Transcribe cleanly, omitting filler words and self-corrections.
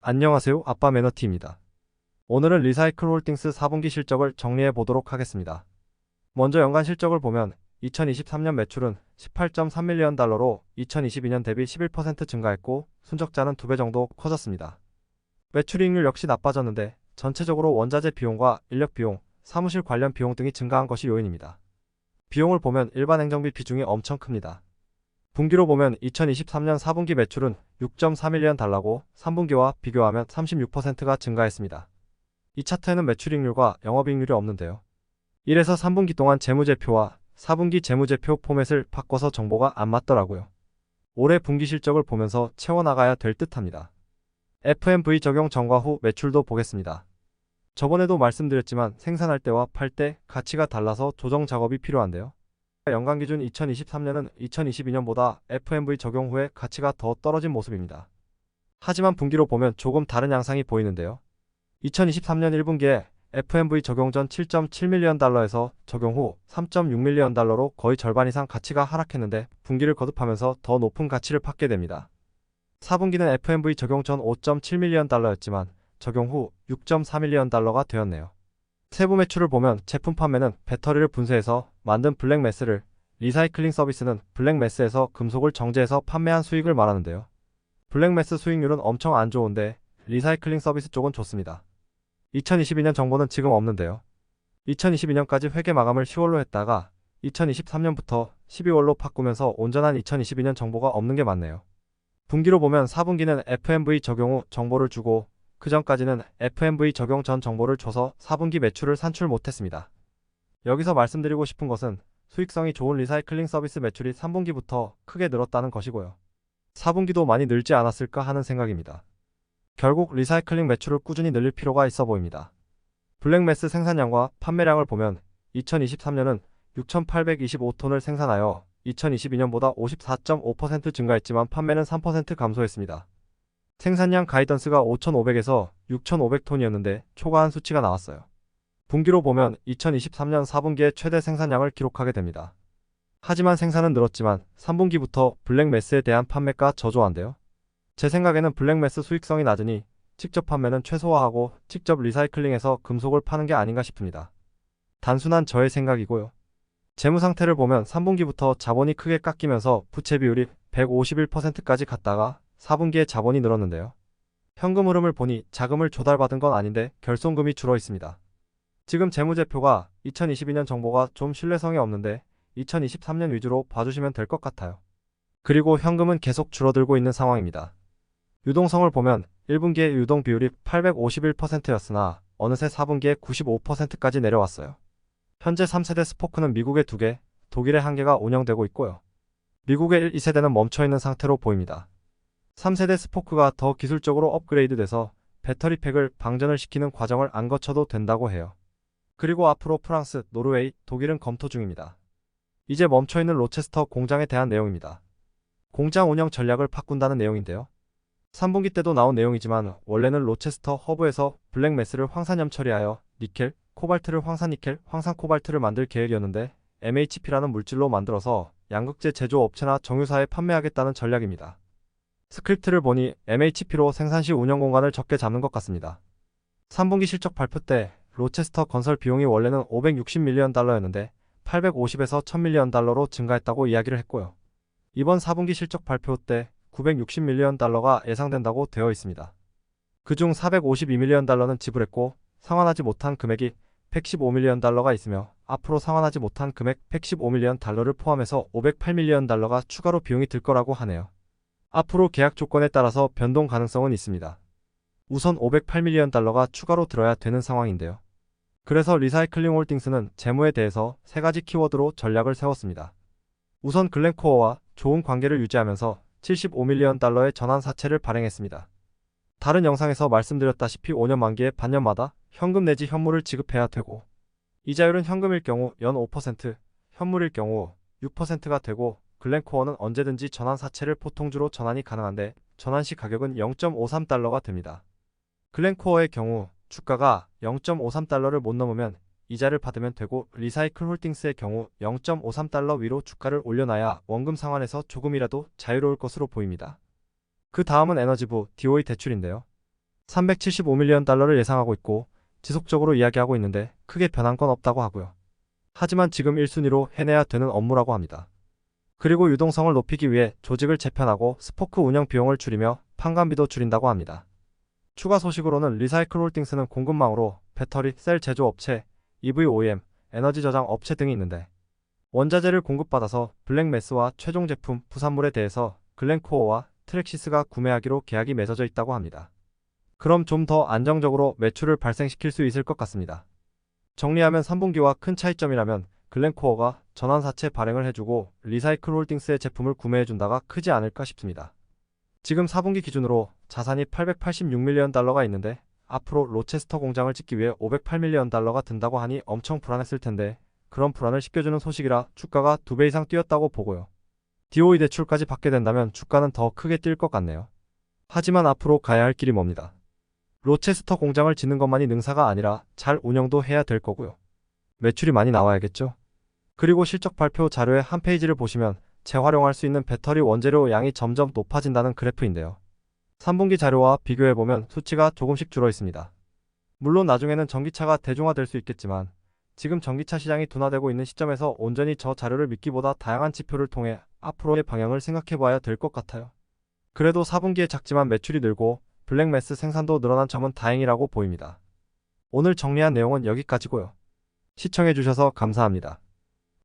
안녕하세요. 아빠 매너티입니다. 오늘은 리사이클 홀딩스 4분기 실적을 정리해 보도록 하겠습니다. 먼저 연간 실적을 보면 2023년 매출은 18.3밀리언 달러로 2022년 대비 11% 증가했고 순적자는 2배 정도 커졌습니다. 매출이익률 역시 나빠졌는데 전체적으로 원자재 비용과 인력 비용, 사무실 관련 비용 등이 증가한 것이 요인입니다. 비용을 보면 일반 행정비 비중이 엄청 큽니다. 분기로 보면 2023년 4분기 매출은 6.4밀리언 달러고 3분기와 비교하면 36%가 증가했습니다. 이 차트에는 매출이익률과 영업이익률이 없는데요. 1에서 3분기 동안 재무제표와 4분기 재무제표 포맷을 바꿔서 정보가 안 맞더라고요. 올해 분기 실적을 보면서 채워나가야 될 듯합니다. FMV 적용 전과 후 매출도 보겠습니다. 저번에도 말씀드렸지만 생산할 때와 팔 때 가치가 달라서 조정 작업이 필요한데요. 연간 기준 2023년은 2022년보다 FMV 적용 후에 가치가 더 떨어진 모습입니다. 하지만 분기로 보면 조금 다른 양상이 보이는데요. 2023년 1분기에 FMV 적용 전 7.7밀리언 달러에서 적용 후 3.6밀리언 달러로 거의 절반 이상 가치가 하락했는데 분기를 거듭하면서 더 높은 가치를 받게 됩니다. 4분기는 FMV 적용 전 5.7밀리언 달러였지만 적용 후 6.4밀리언 달러가 되었네요. 세부 매출을 보면 제품 판매는 배터리를 분쇄해서 만든 블랙매스를, 리사이클링 서비스는 블랙매스에서 금속을 정제해서 판매한 수익을 말하는데요. 블랙매스 수익률은 엄청 안 좋은데 리사이클링 서비스 쪽은 좋습니다. 2022년 정보는 지금 없는데요. 2022년까지 회계 마감을 10월로 했다가 2023년부터 12월로 바꾸면서 온전한 2022년 정보가 없는 게 맞네요. 분기로 보면 4분기는 FMV 적용 후 정보를 주고 그 전까지는 FMV 적용 전 정보를 줘서 4분기 매출을 산출 못했습니다. 여기서 말씀드리고 싶은 것은 수익성이 좋은 리사이클링 서비스 매출이 3분기부터 크게 늘었다는 것이고요. 4분기도 많이 늘지 않았을까 하는 생각입니다. 결국 리사이클링 매출을 꾸준히 늘릴 필요가 있어 보입니다. 블랙매스 생산량과 판매량을 보면 2023년은 6,825톤을 생산하여 2022년보다 54.5% 증가했지만 판매는 3% 감소했습니다. 생산량 가이던스가 5,500에서 6,500톤이었는데 초과한 수치가 나왔어요. 분기로 보면 2023년 4분기에 최대 생산량을 기록하게 됩니다. 하지만 생산은 늘었지만 3분기부터 블랙매스에 대한 판매가 저조한데요. 제 생각에는 블랙매스 수익성이 낮으니 직접 판매는 최소화하고 직접 리사이클링해서 금속을 파는 게 아닌가 싶습니다. 단순한 저의 생각이고요. 재무 상태를 보면 3분기부터 자본이 크게 깎이면서 부채 비율이 151%까지 갔다가 4분기에 자본이 늘었는데요. 현금 흐름을 보니 자금을 조달받은 건 아닌데 결손금이 줄어 있습니다. 지금 재무제표가 2022년 정보가 좀 신뢰성이 없는데 2023년 위주로 봐주시면 될 것 같아요. 그리고 현금은 계속 줄어들고 있는 상황입니다. 유동성을 보면 1분기에 유동 비율이 851%였으나 어느새 4분기에 95%까지 내려왔어요. 현재 3세대 스포크는 미국에 2개, 독일에 1개가 운영되고 있고요. 미국의 1, 2세대는 멈춰있는 상태로 보입니다. 3세대 스포크가 더 기술적으로 업그레이드돼서 배터리팩을 방전을 시키는 과정을 안 거쳐도 된다고 해요. 그리고 앞으로 프랑스, 노르웨이, 독일은 검토 중입니다. 이제 멈춰있는 로체스터 공장에 대한 내용입니다. 공장 운영 전략을 바꾼다는 내용인데요. 3분기 때도 나온 내용이지만 원래는 로체스터 허브에서 블랙매스를 황산염 처리하여 니켈, 코발트를 황산니켈, 황산코발트를 만들 계획이었는데 MHP라는 물질로 만들어서 양극재 제조업체나 정유사에 판매하겠다는 전략입니다. 스크립트를 보니 MHP로 생산 시 운영 공간을 적게 잡는 것 같습니다. 3분기 실적 발표 때 로체스터 건설 비용이 원래는 560밀리언 달러였는데 850에서 1000밀리언 달러로 증가했다고 이야기를 했고요. 이번 4분기 실적 발표 때 960밀리언 달러가 예상된다고 되어 있습니다. 그중 452밀리언 달러는 지불했고 상환하지 못한 금액이 115밀리언 달러가 있으며 앞으로 상환하지 못한 금액 115밀리언 달러를 포함해서 508밀리언 달러가 추가로 비용이 들 거라고 하네요. 앞으로 계약 조건에 따라서 변동 가능성은 있습니다. 우선 508밀리언 달러가 추가로 들어야 되는 상황인데요. 그래서 리사이클링 홀딩스는 재무에 대해서 3가지 키워드로 전략을 세웠습니다. 우선 글렌코어와 좋은 관계를 유지하면서 75밀리언 달러의 전환 사채를 발행했습니다. 다른 영상에서 말씀드렸다시피 5년 만기에 반년마다 현금 내지 현물을 지급해야 되고 이자율은 현금일 경우 연 5%, 현물일 경우 6%가 되고 글렌코어는 언제든지 전환 사채를 포통주로 전환이 가능한데 전환 시 가격은 0.53달러가 됩니다. 글렌코어의 경우 주가가 0.53달러를 못 넘으면 이자를 받으면 되고 리사이클 홀딩스의 경우 0.53달러 위로 주가를 올려놔야 원금 상환에서 조금이라도 자유로울 것으로 보입니다. 그 다음은 에너지부 DOE 대출인데요. 375밀리언 달러를 예상하고 있고 지속적으로 이야기하고 있는데 크게 변한 건 없다고 하고요. 하지만 지금 1순위로 해내야 되는 업무라고 합니다. 그리고 유동성을 높이기 위해 조직을 재편하고 스포크 운영 비용을 줄이며 판관비도 줄인다고 합니다. 추가 소식으로는 리사이클 홀딩스는 공급망으로 배터리, 셀 제조업체, EV OEM, 에너지 저장 업체 등이 있는데 원자재를 공급받아서 블랙매스와 최종 제품, 부산물에 대해서 글렌코어와 트랙시스가 구매하기로 계약이 맺어져 있다고 합니다. 그럼 좀 더 안정적으로 매출을 발생시킬 수 있을 것 같습니다. 정리하면 3분기와 큰 차이점이라면 글렌코어가 전환사채 발행을 해주고 리사이클 홀딩스의 제품을 구매해준다가 크지 않을까 싶습니다. 지금 4분기 기준으로 자산이 886밀리언 달러가 있는데 앞으로 로체스터 공장을 짓기 위해 508밀리언 달러가 든다고 하니 엄청 불안했을 텐데 그런 불안을 씻겨주는 소식이라 주가가 2배 이상 뛰었다고 보고요. DOE 대출까지 받게 된다면 주가는 더 크게 뛸 것 같네요. 하지만 앞으로 가야 할 길이 멉니다. 로체스터 공장을 짓는 것만이 능사가 아니라 잘 운영도 해야 될 거고요. 매출이 많이 나와야겠죠. 그리고 실적 발표 자료의 한 페이지를 보시면 재활용할 수 있는 배터리 원재료 양이 점점 높아진다는 그래프인데요. 3분기 자료와 비교해보면 수치가 조금씩 줄어 있습니다. 물론 나중에는 전기차가 대중화될 수 있겠지만 지금 전기차 시장이 둔화되고 있는 시점에서 온전히 저 자료를 믿기보다 다양한 지표를 통해 앞으로의 방향을 생각해봐야 될 것 같아요. 그래도 4분기에 작지만 매출이 늘고 블랙매스 생산도 늘어난 점은 다행이라고 보입니다. 오늘 정리한 내용은 여기까지고요. 시청해주셔서 감사합니다.